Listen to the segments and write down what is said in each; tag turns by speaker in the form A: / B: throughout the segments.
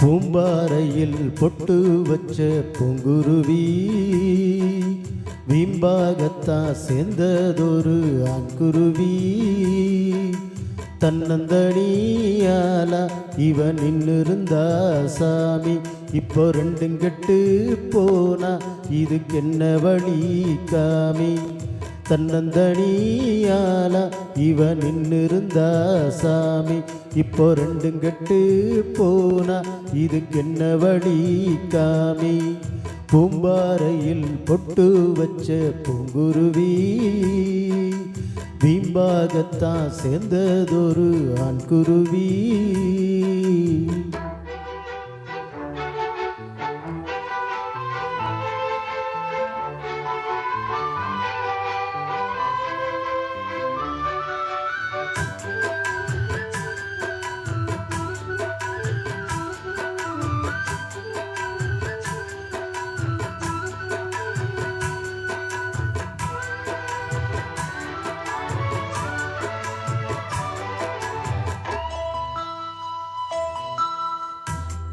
A: பூம்பாறையில் பொட்டு வச்ச பூங்குருவி வீம்பாகத்தான் சேர்ந்ததொரு ஆண்குருவி. தன்னந்தனியாலா இவன் நின்னிருந்தா சாமி, இப்போ ரெண்டும் கெட்டு போனா இதுக்கென்ன வழி காமி. தன்னந்தனியாலா இவன் நின்னிருந்தா சாமி, இப்போ ரெண்டும் கெட்டு போனா இதுக்கென்ன வழி காமி. பூம்பாறையில் பொட்டு வச்ச பூங்குருவி வீம்பாகத்தான் சேர்ந்ததொரு ஆண்குருவி.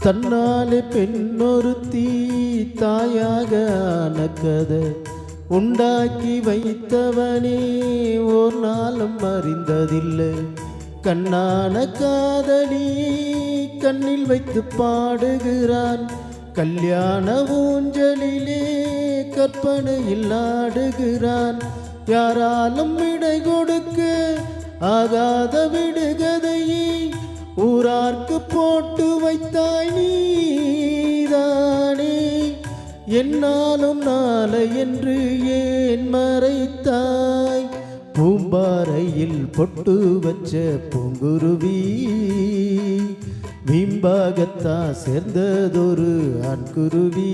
A: தன்னாலே பெண்ணொருத்தி தாயாக ஆன கதை உண்டாக்கி வைத்தவனே ஒரு நாளும் அறிந்ததில்லை. கண்ணான காதலி கண்ணில் வைத்து பாடுகிறான், கல்யாண ஊஞ்சலிலே கற்பனையில் ஆடுகிறான். யாராலும் விடை கொடுக்க ஆகாத விடுகதையை ஊரார்க்கு போட்டு வைத்தாய் நீதானே. என்னாலும் நாளை என்று ஏன் மறைத்தாய்? பூம்பாறையில் பொட்டு வச்ச பூங்குருவி வீம்பாகத்தான் சேர்ந்ததொரு ஆண்குருவி.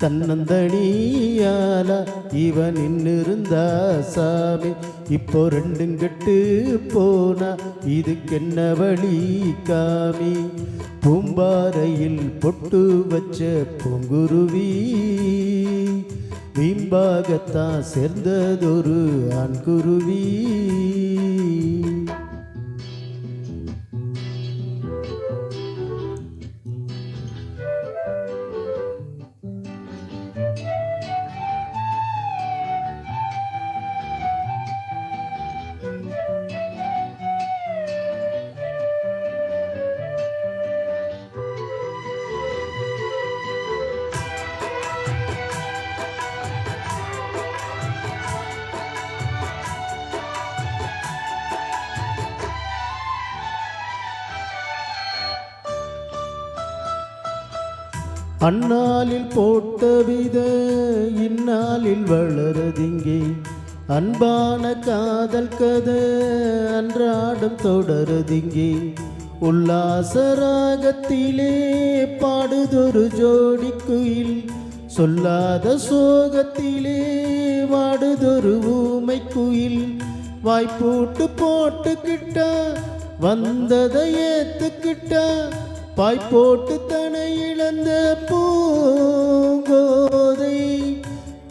A: தன்னந்தனியாலா இவன் நின்னிருந்தா சாமி, இப்போ ரெண்டும் கெட்டு போனா இதுக்கென்ன வழி காமி. பூம்பாறையில் பொட்டு வச்ச பூங்குருவி வீம்பாகத்தான் சேர்ந்ததொரு ஆண்குருவி. அந்நாளில் போட்ட வித இந்நாளில் வளரதிங்கே, அன்பான காதல் கதை அன்றாடம் தொடரதிங்கே. உல்லாசராகத்திலே பாடுதொரு ஜோடி குயில், சொல்லாத சோகத்திலே வாடுதொரு ஊமை குயில். வாய்ப்பூட்டு போட்டுக்கிட்டா வந்ததை ஏத்துக்கிட்டா, பாய் போட்டு தனை இழந்த பூங்கோதை.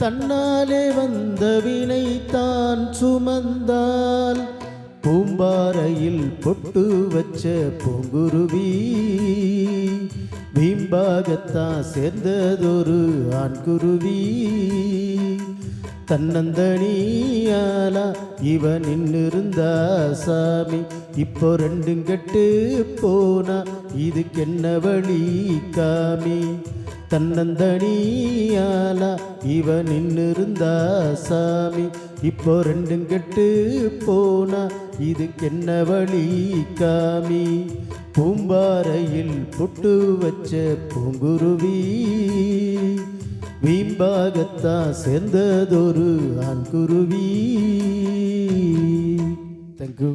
A: தன்னாலே வந்த வினை தான் சுமந்தால், பூம்பாறையில் பொட்டு வச்ச பூங்குருவி வீம்பாகத்தான் சேர்ந்ததொரு ஆண்குருவி. தன்னந்தனியாலா இவன் நின்னிருந்தா சாமி, இப்போ ரெண்டும் கெட்டு போனா இதுக்கென்ன வழி காமி. தன்னந்தனியாலா இவன் நின்னிருந்தா சாமி, இப்போ ரெண்டும் கெட்டு போனா இதுக்கென்ன வழி காமி. பூம்பாறையில் பொட்டு வச்ச பூங்குருவி வீம்பாகத்தான் சேர்ந்ததொரு ஆண்குருவி. தேங்க்யூ.